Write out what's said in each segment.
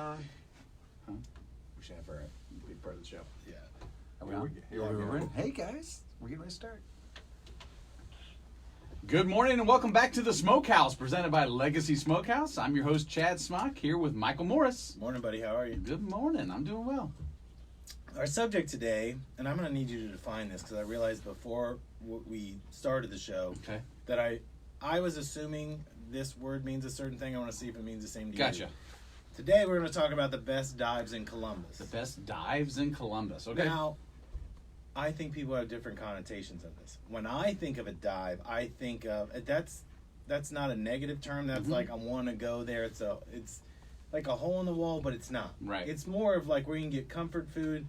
Huh? We should have her be part of the show. Yeah. Are we on? We're in. Hey guys, we're getting ready to start. Good morning and welcome back to the Smokehouse, presented by Legacy Smokehouse. I'm your host, Chad Smock, here with Michael Morris. Morning, buddy. How are you? Good morning. I'm doing well. Our subject today, and I'm going to need you to define this because I realized before we started the show that I was assuming this word means a certain thing. I want to see if it means the same to you. Gotcha. Today we're going to talk about the best dives in Columbus. The best dives in Columbus. Okay. Now, I think people have different connotations of this. When I think of a dive, I think of that's not a negative term. That's like I want to go there. It's like a hole in the wall, but it's not. Right. It's more of like where you can get comfort food.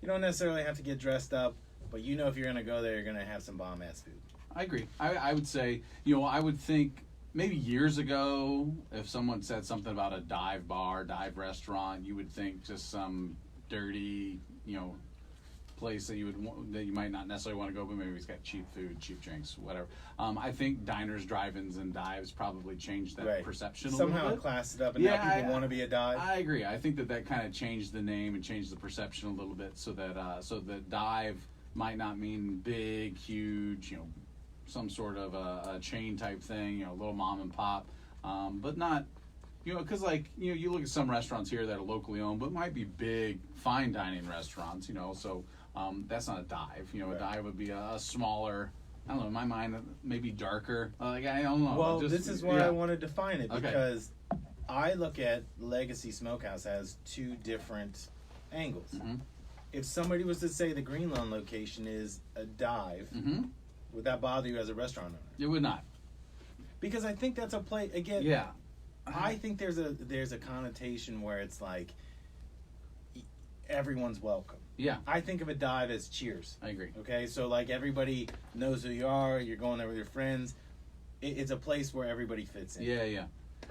You don't necessarily have to get dressed up, but you know if you're going to go there, you're going to have some bomb ass food. I agree. I would say, I would think maybe years ago, if someone said something about a dive bar, dive restaurant, you would think just some dirty, place that you might not necessarily want to go, but maybe it's got cheap food, cheap drinks, whatever. I think diners, drive-ins, and dives probably changed that perception a little bit. Somehow it classed it up, and now people want to be a dive. I agree. I think that kind of changed the name and changed the perception a little bit, so that dive might not mean big, huge, some sort of a chain type thing, a little mom and pop, but not. Because you look at some restaurants here that are locally owned, but might be big, fine dining restaurants, so that's not a dive. A dive would be a smaller, I don't know, in my mind, maybe darker. I don't know. Well, this is why I want to define it, because I look at Legacy Smokehouse as two different angles. Mm-hmm. If somebody was to say the Greenlawn location is a dive, would that bother you as a restaurant owner? It would not. Because I think that's a play, again... Yeah. I think there's a connotation where it's like everyone's welcome. Yeah. I think of a dive as cheers. I agree. Okay, so like everybody knows who you are. You're going there with your friends. It's a place where everybody fits in. Yeah, yeah.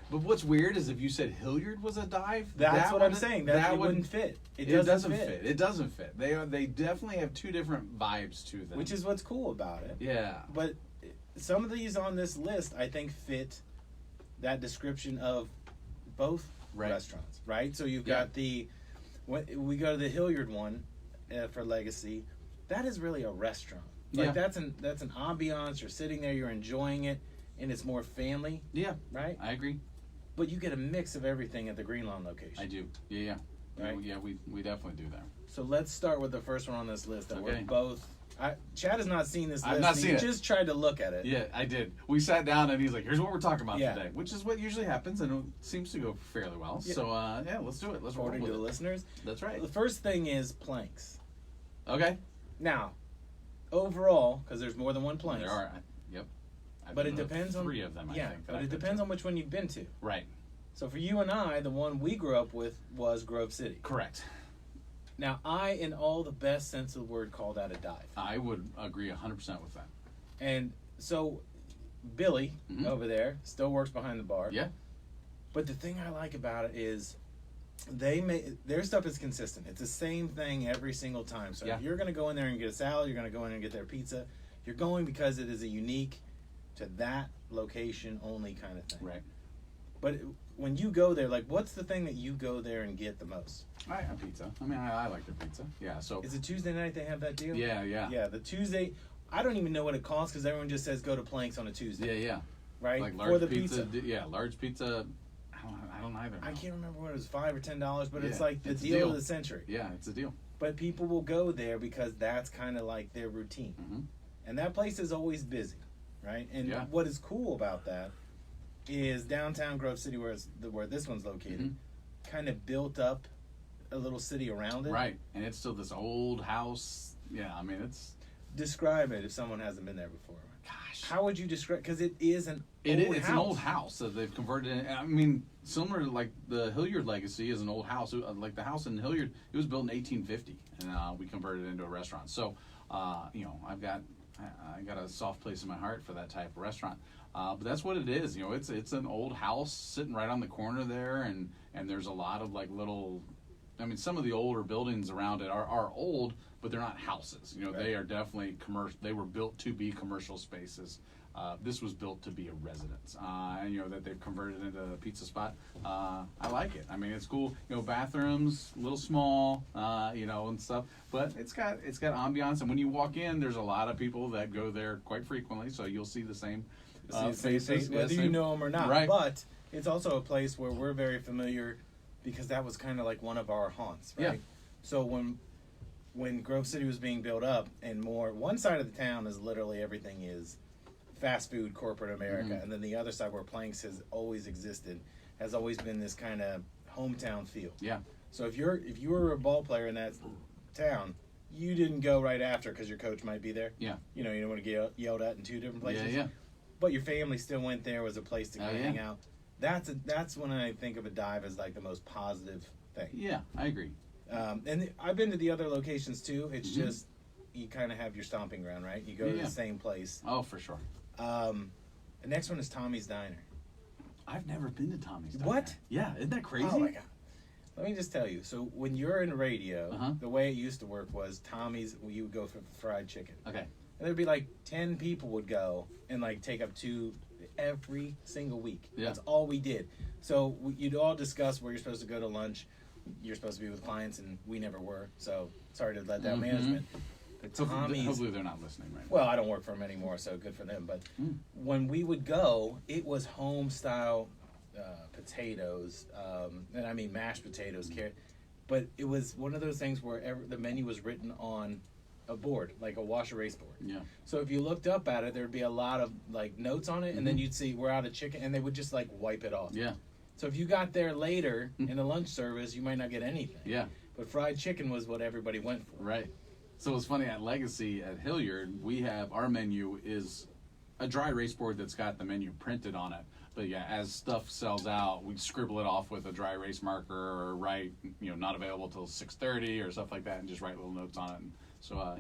But what's weird is if you said Hilliard was a dive, that's what I'm saying. That wouldn't fit. It doesn't fit. It doesn't fit. They definitely have two different vibes to them, which is what's cool about it. Yeah. But some of these on this list, I think, fit that description of both restaurants, right? So you've got when we go to the Hilliard one for Legacy, that is really a restaurant. Like that's an ambiance. You're sitting there, you're enjoying it, and it's more family. Yeah, right. I agree. But you get a mix of everything at the Greenlawn location. I do. Yeah. Right. Yeah, we definitely do that. So let's start with the first one on this list that we're both. Chad has not seen this list. I've not seen it. He just tried to look at it. Yeah, I did. We sat down and he's like, "Here's what we're talking about today," which is what usually happens, and it seems to go fairly well. Yeah. So let's do it. Let's according to the listeners. That's right. The first thing is planks. Okay. Now, overall, because there's more than one plank. There are. Yep. But it depends on three of them. I think. But it depends on which one you've been to. Right. So for you and I, the one we grew up with was Grove City. Correct. Now, in all the best sense of the word, call that a dive. I would agree 100% with that. And so, Billy over there still works behind the bar. Yeah. But the thing I like about it is their stuff is consistent. It's the same thing every single time. So if you're going to go in there and get a salad, you're going to go in and get their pizza. You're going because it is a unique to that location only kind of thing. Right. But when you go there, like, what's the thing that you go there and get the most? I have pizza. I mean, I like the pizza. Yeah. So is it Tuesday night they have that deal? Yeah. Yeah, the Tuesday. I don't even know what it costs because everyone just says go to Planks on a Tuesday. Yeah. Right. Like large for the pizza. Yeah, large pizza. I don't either. I can't remember what it was, $5 or $10, but it's like the deal of the century. Yeah, it's a deal. But people will go there because that's kind of like their routine, and that place is always busy, right? And what is cool about that is downtown Grove City, where this one's located, kind of built up a little city around it. Right, and it's still this old house. Yeah, I mean, it's... Describe it if someone hasn't been there before. Gosh. How would you describe... Because it is an old house. It's an old house that they've converted. I mean, similar to like the Hilliard Legacy is an old house. Like the house in Hilliard, it was built in 1850, and we converted it into a restaurant. So, I got a soft place in my heart for that type of restaurant. But that's what it is. It's an old house sitting right on the corner there, and there's a lot of like little... I mean, some of the older buildings around it are old, but they're not houses. They are definitely commercial. They were built to be commercial spaces. this was built to be a residence, and that they've converted into a pizza spot. I like it. I mean, it's cool. Bathrooms, a little small, and stuff, but it's got ambiance. And when you walk in, there's a lot of people that go there quite frequently, so you'll see the same faces, whether you know them or not. Right. But it's also a place where we're very familiar because that was kind of like one of our haunts, right? Yeah. So when Grove City was being built up, and one side of the town is literally everything is fast food, corporate America, and then the other side where Planks has always existed has always been this kind of hometown feel. Yeah. So if you were a ball player in that town, you didn't go right after because your coach might be there. Yeah. You don't want to get yelled at in two different places. Yeah. But your family still went there, was a place to hang out. That's when I think of a dive as like the most positive thing. Yeah, I agree. And I've been to the other locations too. It's just you kind of have your stomping ground, right? You go to the same place. Oh, for sure. The next one is Tommy's Diner. I've never been to Tommy's Diner. What? Yeah, isn't that crazy? Oh my god. Let me just tell you. So when you're in radio, the way it used to work was Tommy's. You would go for fried chicken. Okay. And there'd be like 10 people would go and like take up 2 every single week. Yeah. That's all we did. So you'd all discuss where you're supposed to go to lunch. You're supposed to be with clients, and we never were. So sorry to let down management. But hopefully they're not listening right now. Well, I don't work for them anymore, so good for them. But when we would go, it was home style potatoes, and I mean mashed potatoes, carrot. But it was one of those things where the menu was written on a board, like a wash erase board. Yeah. So if you looked up at it, there'd be a lot of like notes on it, and then you'd see we're out of chicken, and they would just like wipe it off. Yeah. So if you got there later in the lunch service, you might not get anything. Yeah. But fried chicken was what everybody went for. Right. So it's funny, at Legacy at Hilliard, we have our menu is a dry erase board that's got the menu printed on it. But yeah, as stuff sells out, we scribble it off with a dry erase marker or write, not available till 6:30 or stuff like that, and just write little notes on it. And so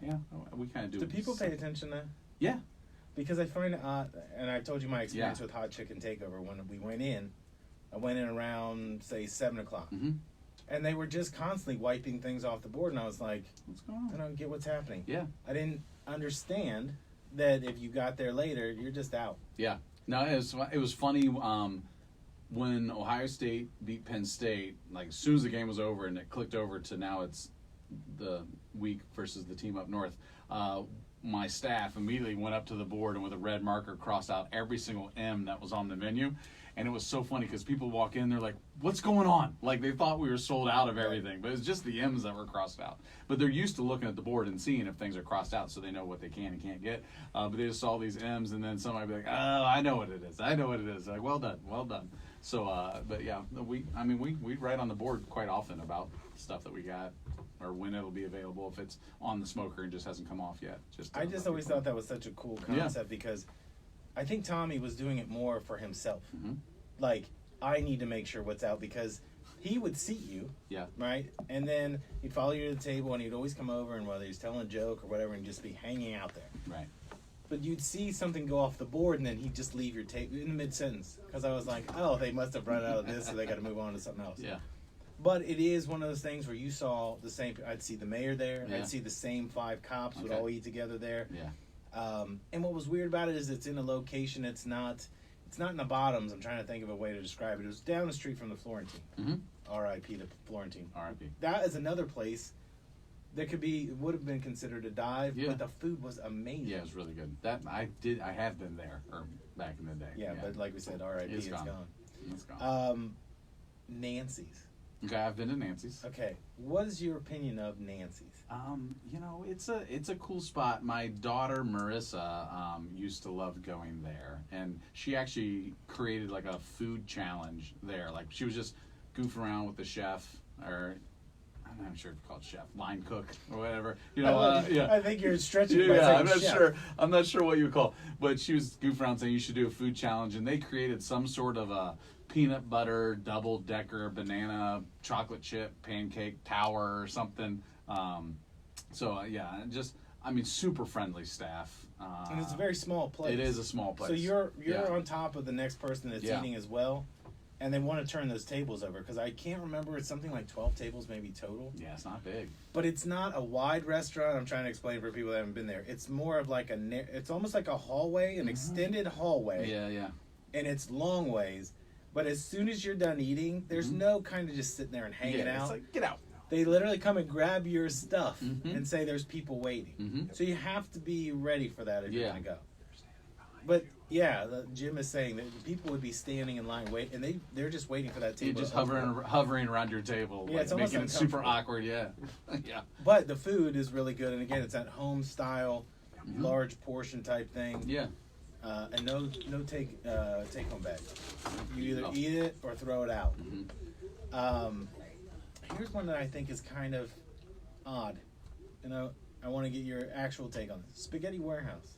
we kind of do. Do people pay attention to that? Yeah. Because I find, and I told you my experience with Hot Chicken Takeover when we went in. I went in around say 7 o'clock. And they were just constantly wiping things off the board, and I was like, what's going on? I don't get what's happening. Yeah. I didn't understand that if you got there later, you're just out. Yeah. No, it was funny when Ohio State beat Penn State, like as soon as the game was over and it clicked over to now it's the week versus the team up north, my staff immediately went up to the board and with a red marker crossed out every single M that was on the menu. And it was so funny because people walk in, they're like, what's going on? Like they thought we were sold out of everything, but it's just the M's that were crossed out. But they're used to looking at the board and seeing if things are crossed out so they know what they can and can't get. But they just saw these M's, and then somebody would be like, oh, I know what it is. Like, well done. So, but yeah, we write on the board quite often about stuff that we got or when it'll be available if it's on the smoker and just hasn't come off yet. I just always thought that was such a cool concept because I think Tommy was doing it more for himself. Like, I need to make sure what's out because he would seat you, right? And then he'd follow you to the table, and he'd always come over, and whether he's telling a joke or whatever, and just be hanging out there. Right. But you'd see something go off the board, and then he'd just leave your table in mid-sentence because I was like, oh, they must have run out of this, so they got to move on to something else. Yeah. But it is one of those things where you saw the same. I'd see the mayor there. Yeah. I'd see the same 5 cops would all eat together there. Yeah. And what was weird about it is it's in a location. It's not in the bottoms. I'm trying to think of a way to describe it. It was down the street from the Florentine. R.I.P. the Florentine. R.I.P. That is another place that would have been considered a dive, but the food was amazing. Yeah, it was really good. I have been there back in the day. Yeah, but like we said, R.I.P. It's gone. It's gone. Nancy's. Okay, I've been to Nancy's. Okay, what is your opinion of Nancy's? It's a cool spot. My daughter Marissa used to love going there, and she actually created like a food challenge there. Like she was just goofing around with the chef, or I'm not sure if you call it chef, line cook or whatever. I think you're stretching. Yeah, I'm not sure what you would call. But she was goofing around saying you should do a food challenge, and they created some sort of a peanut butter double-decker banana chocolate chip pancake tower or something. Super friendly staff. And it's a very small place. It is a small place. So you're on top of the next person that's eating as well. and they want to turn those tables over because I can't remember. It's something like 12 tables maybe total. Yeah, it's not big. But it's not a wide restaurant. I'm trying to explain for people that haven't been there. It's more of like it's almost like a hallway, an extended hallway. Yeah, yeah. And it's long ways. But as soon as you're done eating, there's no kind of just sitting there and hanging out. It's like, get out. They literally come and grab your stuff and say there's people waiting. Mm-hmm. So you have to be ready for that if you're going to go. But yeah, Jim is saying that people would be standing in line and they're just waiting for that table. You're just hovering around your table, yeah, it's making it super awkward. Yeah, yeah. But the food is really good, and again, it's that home style, large portion type thing. Yeah. And no take home bag. You either eat it or throw it out. Here's one that I think is kind of odd. I want to get your actual take on this. Spaghetti Warehouse.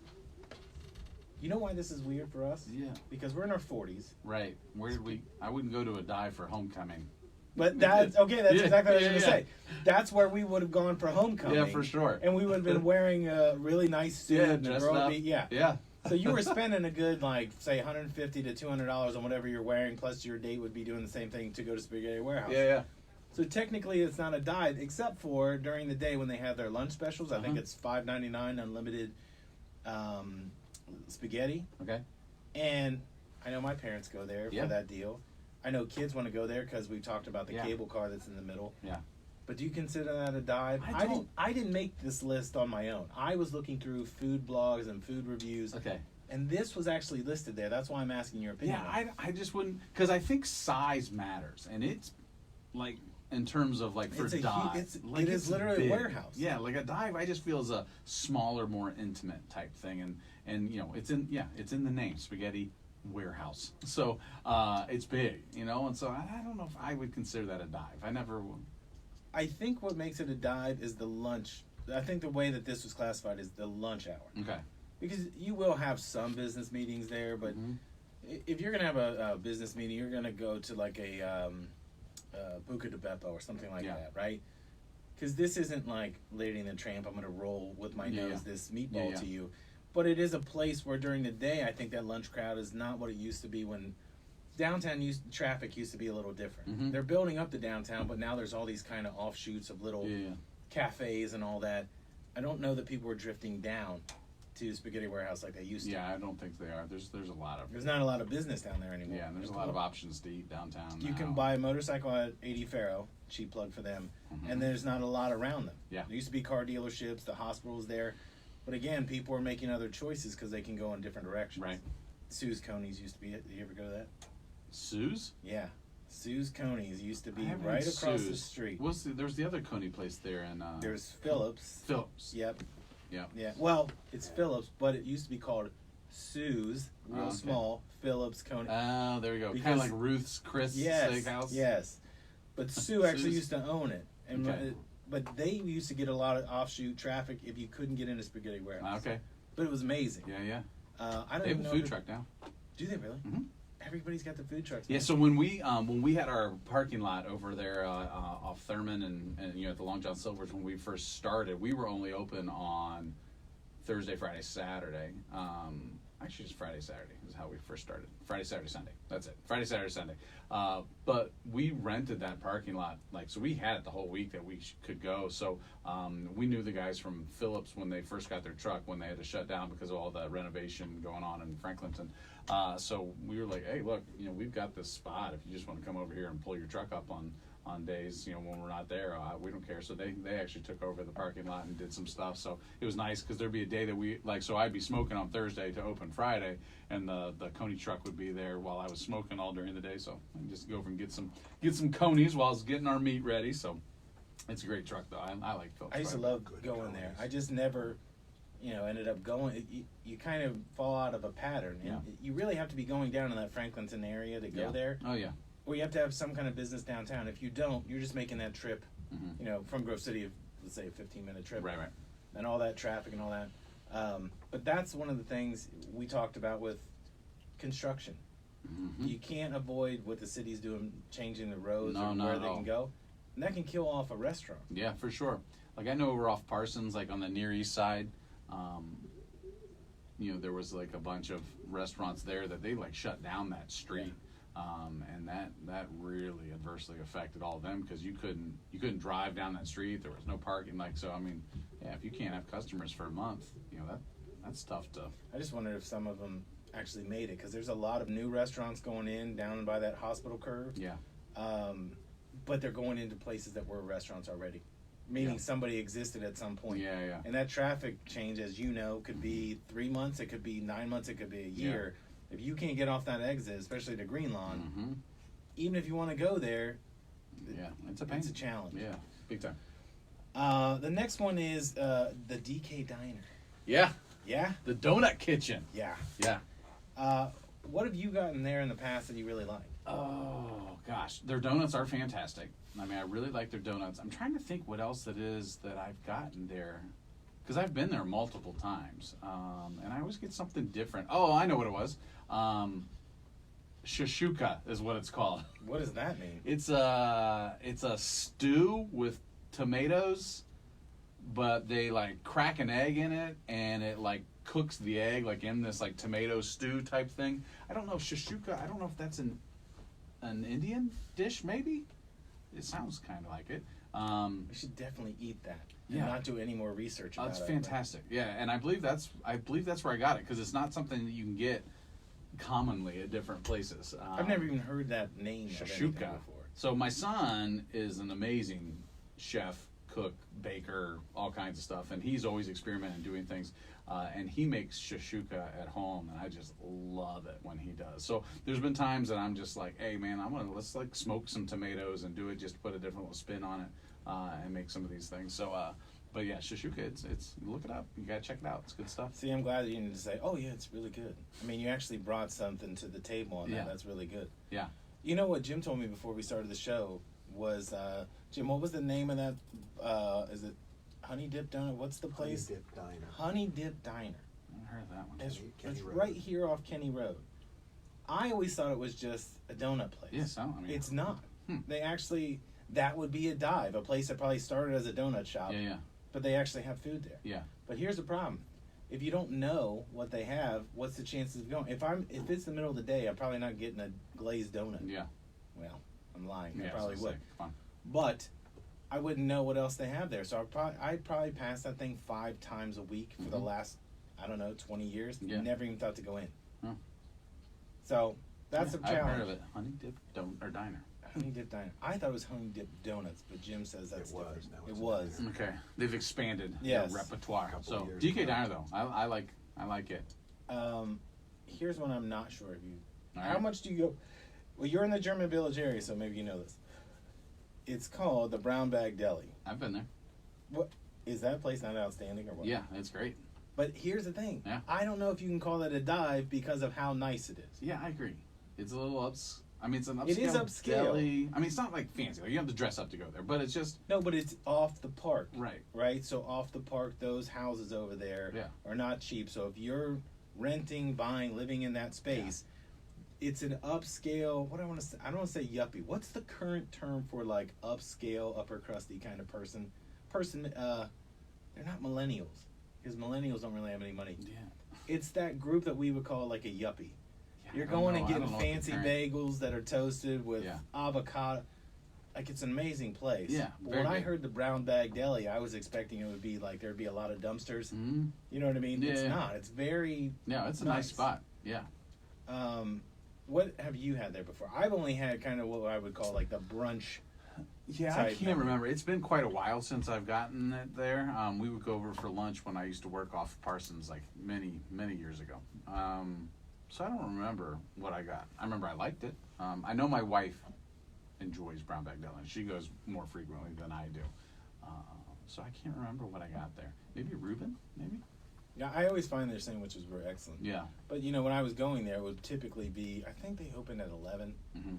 You know why this is weird for us? Yeah. Because we're in our 40s. Right. Where did we? I wouldn't go to a dive for homecoming. But that's okay. That's exactly what I was going to say. That's where we would have gone for homecoming. Yeah, for sure. And we would have been wearing a really nice suit. Yeah, and dressed up. Yeah. So you were spending a good, like, say, $150 to $200 on whatever you're wearing, plus your date would be doing the same thing to go to Spaghetti Warehouse. Yeah, yeah. So technically, it's not a dive, except for during the day when they have their lunch specials. I think it's $5.99 unlimited spaghetti. Okay. And I know my parents go there for that deal. I know kids want to go there because we've talked about the cable car that's in the middle. Yeah. But do you consider that a dive? I didn't make this list on my own. I was looking through food blogs and food reviews. Okay. And this was actually listed there. That's why I'm asking your opinion. Yeah, I just wouldn't, because I think size matters, and it's like in terms of like for dive, it is literally big. a warehouse. Yeah, like a dive, I just feel is a smaller, more intimate type thing, and it's in the name, Spaghetti Warehouse. So it's big, and so I don't know if I would consider that a dive. I never would. I think what makes it a dive is the lunch. I think the way that this was classified is the lunch hour. Okay. Because you will have some business meetings there, but if you're going to have a business meeting, you're going to go to like a Buca de Beppo or something like that, right? Because this isn't like Lady and the Tramp, I'm going to roll with my nose this meatball to you. But it is a place where during the day, I think that lunch crowd is not what it used to be when downtown traffic used to be a little different. They're building up the downtown, but now there's all these kind of offshoots of little cafes and all that. I don't know that people are drifting down to Spaghetti Warehouse like they used to. Yeah, I don't think they are. There's a lot of. There's not a lot of business down there anymore. Yeah, and there's a lot of options to eat downtown. You can buy a motorcycle at 80 Faro, cheap plug for them, and there's not a lot around them. Yeah. There used to be car dealerships, the hospital's there, but again, people are making other choices because they can go in different directions. Right. Sue's Coney's used to be it. Did you ever go to that? Sue's? Yeah. Sue's Coney's used to be right across the street. There's the other Coney place there, and there's Phillips. Phillips. Yep. Yeah. Yeah. Well, it's Phillips, but it used to be called Sue's, real small, Phillips Coney. Oh, there we go. Kind of like Ruth's Chris Steakhouse. Yes. But Sue actually used to own it, and but they used to get a lot of offshoot traffic if you couldn't get into Spaghetti Warehouse. Okay. But it was amazing. Yeah, yeah. I don't they have even a know food truck now. Do they really? Mm-hmm. Everybody's got the food trucks. Yeah. So when we had our parking lot over there off Thurman and at the Long John Silver's when we first started, we were only open on Thursday, Friday, Saturday. Actually, just Friday, Saturday is how we first started. Friday, Saturday, Sunday. That's it. Friday, Saturday, Sunday. But we rented that parking lot, so we had it the whole week that we could go. So we knew the guys from Phillips when they first got their truck, when they had to shut down because of all the renovation going on in Franklinton. So we were like, hey, look, we've got this spot. If you just want to come over here and pull your truck up on days, when we're not there, we don't care. So they actually took over the parking lot and did some stuff. So it was nice because there'd be a day that so I'd be smoking on Thursday to open Friday, and the Coney truck would be there while I was smoking all during the day. So I can just go over and get some Conies while I was getting our meat ready. So it's a great truck though. I like Phillips. I used to love going there. I just never, ended up going. You kind of fall out of a pattern. And you really have to be going down in that Franklinton area to go there. Oh yeah. Or you have to have some kind of business downtown. If you don't, you're just making that trip, from Grove City, let's say a 15-minute trip. Right. And all that traffic and all that. But that's one of the things we talked about with construction. Mm-hmm. You can't avoid what the city's doing, changing the roads or where they can go. And that can kill off a restaurant. Yeah, for sure. Like I know we're off Parsons, like on the Near East Side. There was like a bunch of restaurants there that they shut down that street. and that really adversely affected all of them because you couldn't drive down that street. There was no parking. Like, so I mean, yeah, if you can't have customers for a month, that's tough to. I just wonder if some of them actually made it, because there's a lot of new restaurants going in down by that hospital curve. Yeah. But they're going into places that were restaurants already, meaning somebody existed at some point. Yeah, yeah. And that traffic change, as you know, could be 3 months, it could be 9 months, it could be a year. Yeah. If you can't get off that exit, especially the Green Lawn, even if you want to go there, it's a pain. It's a challenge. Yeah, big time. The next one is the DK Diner. Yeah. Yeah? The Donut Kitchen. Yeah. Yeah. What have you gotten there in the past that you really like? Oh, gosh. Their donuts are fantastic. I mean, I really like their donuts. I'm trying to think what else it is that I've gotten there. Because I've been there multiple times. And I always get something different. Oh, I know what it was. Shashuka is what it's called. What does that mean? It's a stew with tomatoes, but they like crack an egg in it, and it like cooks the egg like in this like tomato stew type thing. I don't know shashuka. I don't know if that's an Indian dish. Maybe it sounds kind of like it. We should definitely eat that. And not do any more research about it. It's fantastic. Yeah, and I believe that's where I got it, because it's not something that you can get commonly at different places. I've never even heard that name Shashuka before. So my son is an amazing chef, cook, baker, all kinds of stuff, and he's always experimenting doing things, and he makes shashuka at home, and I just love it when he does. So there's been times that I'm just like, hey man, let's like smoke some tomatoes and do it, just to put a different little spin on it, and make some of these things. So but yeah, shashuka, it's look it up. You gotta check it out. It's good stuff. See, I'm glad that you didn't say, oh yeah, it's really good. I mean, you actually brought something to the table on that. That's really good. Yeah. You know what Jim told me before we started the show was, Jim, what was the name of that? Is it Honey Dip Donut? What's the place? Honey Dip Diner. Honey Dip Diner. I haven't heard of that one. It's right here off Kenny Road. I always thought it was just a donut place. Yes, I mean, it's not. They actually, that would be a dive, a place that probably started as a donut shop. Yeah. But they actually have food there. Yeah. But here's the problem. If you don't know what they have, what's the chances of going? If it's the middle of the day, I'm probably not getting a glazed donut. Yeah. Well, I'm lying. I Yeah, probably would. Fun. But I wouldn't know what else they have there. So I'd probably pass that thing 5 times a week for the last, 20 years. Yeah. Never even thought to go in. Huh. So that's a challenge. I've heard of it. Honey Dip Diner. Honey Dip Diner. I thought it was Honey Dip Donuts, but Jim says that's different. Now It it's a was. diner. Okay, they've expanded Yes. their repertoire. Couple So years DK ago. Diner though, I like it. Here's one I'm not sure of you. All How right. much do you go? Well, you're in the German Village area, so maybe you know this. It's called the Brown Bag Deli. I've been there. What is that place not outstanding or what? Yeah, it's great. But here's the thing. Yeah. I don't know if you can call it a dive because of how nice it is. Yeah, I agree. It's a little it's an upscale. It is upscale. Deli. I mean, it's not like fancy. Like, you have to dress up to go there, but it's just No, but it's off the park. right. Right? So off the park, those houses over there are not cheap. So if you're renting, buying, living in that space, it's an upscale. What I want to say, I don't want to say yuppie. What's the current term for like upscale, upper crusty kind of person? They're not millennials, because millennials don't really have any money. Yeah. It's that group that we would call like a yuppie. Yeah, You're I don't going know. and I getting don't know what the fancy current- bagels that are toasted with avocado. Like, it's an amazing place. Yeah, But very when I good. heard the Brown Bag Deli, I was expecting it would be like there'd be a lot of dumpsters. Mm-hmm. You know what I mean? Yeah, It's yeah. not. It's very. Yeah, it's a nice spot. Yeah. What have you had there before? I've only had kind of what I would call like the brunch. Yeah, I type can't menu. remember. It's been quite a while since I've gotten it there. We would go over for lunch when I used to work off Parsons like many years ago. So I don't remember what I got. I remember I liked it. I know my wife enjoys Brown Bag Deli. She goes more frequently than I do. So I can't remember what I got there. Maybe Reuben? Maybe? Yeah, I always find their sandwiches were excellent. Yeah. But when I was going there, it would typically be. I think they opened at 11. Mm-hmm.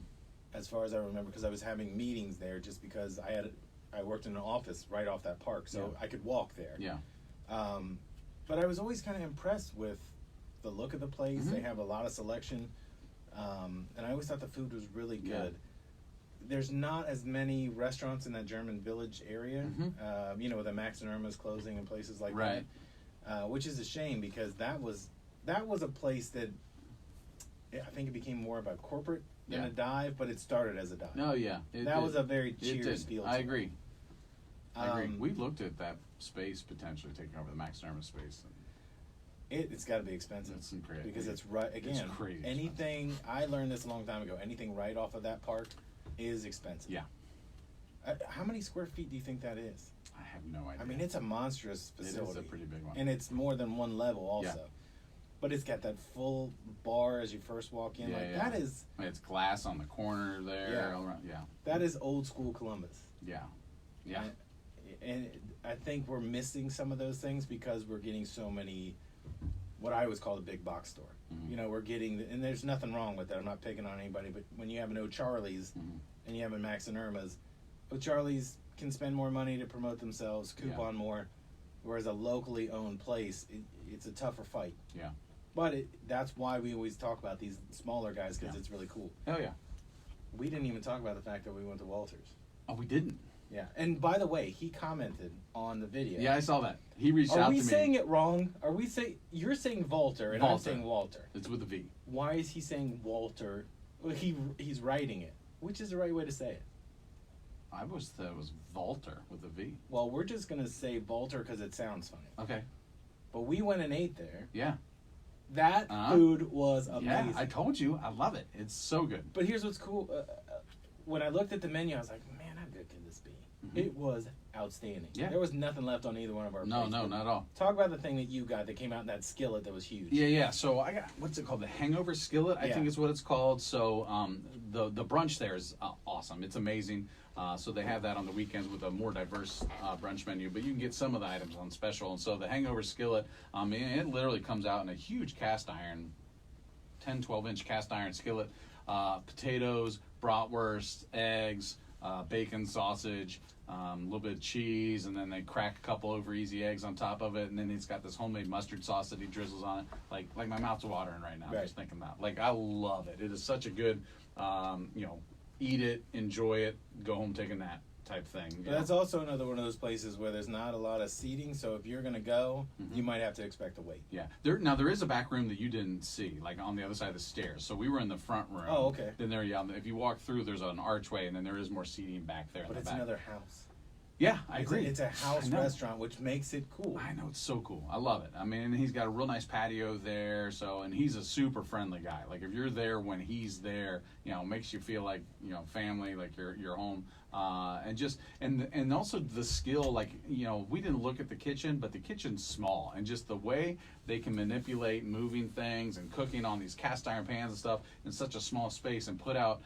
As far as I remember, because I was having meetings there, just because I worked in an office right off that park, so I could walk there. Yeah. But I was always kind of impressed with the look of the place. Mm-hmm. They have a lot of selection, and I always thought the food was really good. Yeah. There's not as many restaurants in that German Village area, Mm-hmm. with the Max and Irma's closing and places like Right. that, which is a shame, because that was a place that I think it became more about corporate than Yeah. a dive, but it started as a dive. No, yeah. That was a very Cheers feel. I agree. I agree. Um, We looked at that space potentially taking over the Max Nerma space. It's got to be expensive. It's incredible. Because it's right, again, crazy anything, I learned this a long time ago, anything right off of that park is expensive. Yeah. How many square feet do you think that is? I have no idea. I mean, it's a monstrous facility. It is a pretty big one. And it's more than one level also. Yeah. But it's got that full bar as you first walk in. That is... It's glass on the corner there. Yeah. All around. Yeah. That is old school Columbus. Yeah. Yeah. And I think we're missing some of those things because we're getting so many, what I always call the big box store. Mm-hmm. You know, we're getting, and there's nothing wrong with that. I'm not picking on anybody, but when you have an O'Charlie's and you have a Max and Irma's, O'Charlie's can spend more money to promote themselves, coupon more, whereas a locally owned place, it's a tougher fight. Yeah. But that's why we always talk about these smaller guys, because it's really cool. Oh, yeah. We didn't even talk about the fact that we went to Walters. Oh, we didn't. Yeah, and by the way, he commented on the video. Yeah, I saw that. He reached out to me. Are we saying it wrong? Are we you're saying Walter and I'm saying Walter? It's with a V. Why is he saying Walter? Well, he's writing it. Which is the right way to say it? I always thought it was Walter with a V. Well, we're just gonna say Walter because it sounds funny. Okay. But we went and ate there. Yeah. That food was amazing. Yeah, I told you, I love it. It's so good. But here's what's cool. When I looked at the menu, I was like, man, how good could this be? It was outstanding. Yeah. There was nothing left on either one of our No, plates. no, not at all. Talk about the thing that you got that came out in that skillet that was huge. Yeah, yeah. So I got, what's it called? The Hangover Skillet, I think is what it's called. So the brunch there is awesome. It's amazing. So they have that on the weekends with a more diverse brunch menu, but you can get some of the items on special. And so the Hangover Skillet, it literally comes out in a huge cast iron, 10, 12-inch cast iron skillet. Potatoes, bratwurst, eggs, bacon, sausage, a little bit of cheese, and then they crack a couple over easy eggs on top of it, and then he's got this homemade mustard sauce that he drizzles on it. Like my mouth's watering right now. Right. Just thinking about. Like, I love it. It is such a good, eat it, enjoy it, go home, take a nap type thing. But that's also another one of those places where there's not a lot of seating, so if you're going to go, you might have to expect to wait. Yeah. There is a back room that you didn't see, like on the other side of the stairs. So we were in the front room. Oh, okay. Then if you walk through, there's an archway, and then there is more seating back there. But in the it's back. another house. Yeah, I agree. It's a house restaurant, which makes it cool. I know, it's so cool. I love it. I mean, he's got a real nice patio there, and he's a super friendly guy. Like, if you're there when he's there, makes you feel like, family, like you're home. And also the skill, like, we didn't look at the kitchen, but the kitchen's small, and just the way they can manipulate moving things and cooking on these cast iron pans and stuff in such a small space and put out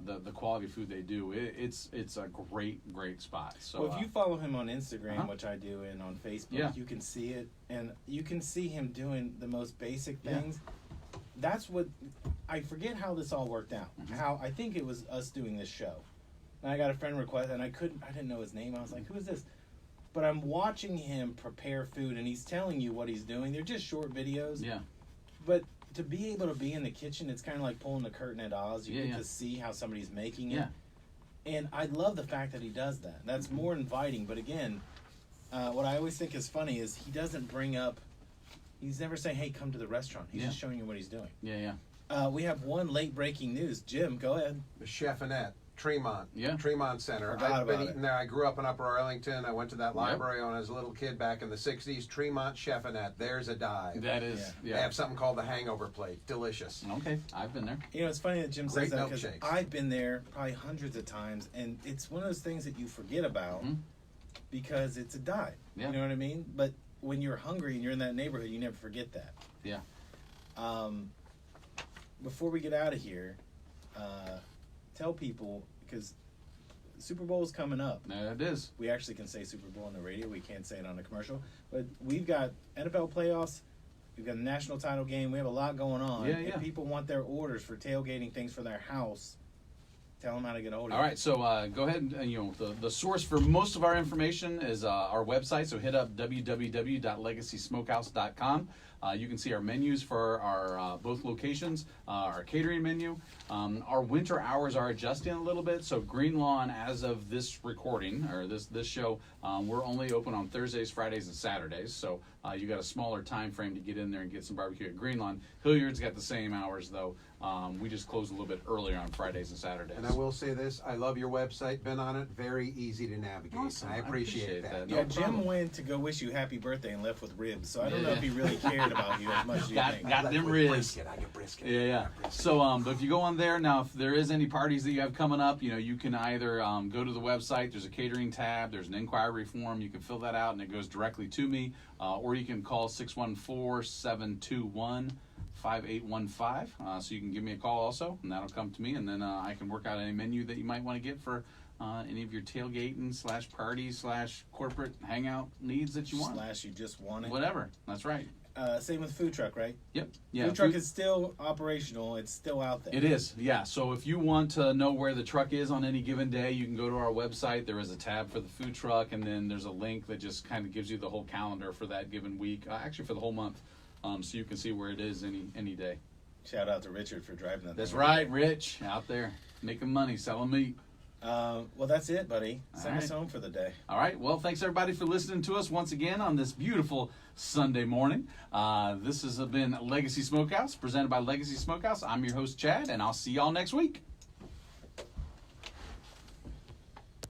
the quality of food they do. It's a great spot. So if you follow him on Instagram, which I do, and on Facebook, you can see it, and you can see him doing the most basic things. That's what I forget how this all worked out. How I think it was us doing this show. And I got a friend request, and I didn't know his name. I was like, who is this? But I'm watching him prepare food, and he's telling you what he's doing. They're just short videos. Yeah. But to be able to be in the kitchen, it's kind of like pulling the curtain at Oz. You get to see how somebody's making it. Yeah. And I love the fact that he does that. That's more inviting. But again, what I always think is funny is he doesn't bring up, he's never saying, hey, come to the restaurant. He's just showing you what he's doing. Yeah, yeah. We have one late breaking news. Jim, go ahead. The Chefinette, Tremont. Yeah. Tremont Center. Forgot I've been about eating there. I grew up in Upper Arlington. I went to that library when I was a little kid back in the 60s. Tremont Chefinette. There's a dive. That is, They have something called the Hangover Plate. Delicious. Okay, I've been there. It's funny that Jim says Great that because milkshakes. I've been there probably hundreds of times, and it's one of those things that you forget about because it's a dive. Yeah. You know what I mean? But when you're hungry and you're in that neighborhood, you never forget that. Yeah. Before we get out of here, tell people, because Super Bowl is coming up. It is. We actually can say Super Bowl on the radio. We can't say it on a commercial. But we've got NFL playoffs. We've got a national title game. We have a lot going on. Yeah. If people want their orders for tailgating things for their house, tell them how to get a hold of All right, so go ahead and, the source for most of our information is our website, so hit up www.legacysmokehouse.com. You can see our menus for our both locations, our catering menu. Our winter hours are adjusting a little bit. So Green Lawn, as of this recording or this show, we're only open on Thursdays, Fridays, and Saturdays. So you got a smaller time frame to get in there and get some barbecue at Green Lawn. Hilliard's got the same hours though. We just close a little bit earlier on Fridays and Saturdays. And I will say this, I love your website, been on it, very easy to navigate. Awesome. I appreciate that. Yeah, Jim went to go wish you happy birthday and left with ribs, so I don't know if he really cared about you as much as you think. Got them ribs. Brisket. I get brisket. Yeah. So, but if you go on there now, if there is any parties that you have coming up, you can either go to the website. There's a catering tab. There's an inquiry form. You can fill that out, and it goes directly to me. Or you can call 614-721-5815. So you can give me a call also, and that'll come to me, and then I can work out any menu that you might want to get for any of your tailgating / party / corporate hangout needs that you want. / you just want it. Whatever. That's right. Same with food truck, right? Yep. Yeah. Food truck is still operational. It's still out there. It is, yeah. So if you want to know where the truck is on any given day, you can go to our website. There is a tab for the food truck, and then there's a link that just kind of gives you the whole calendar for that given week, actually for the whole month, so you can see where it is any day. Shout out to Richard for driving that. That's right, Rich, out there making money, selling meat. Well, that's it, buddy. Send us right. home for the day. All right. Well, thanks everybody for listening to us once again on this beautiful Sunday morning. This has been Legacy Smokehouse, presented by Legacy Smokehouse. I'm your host, Chad, and I'll see y'all next week.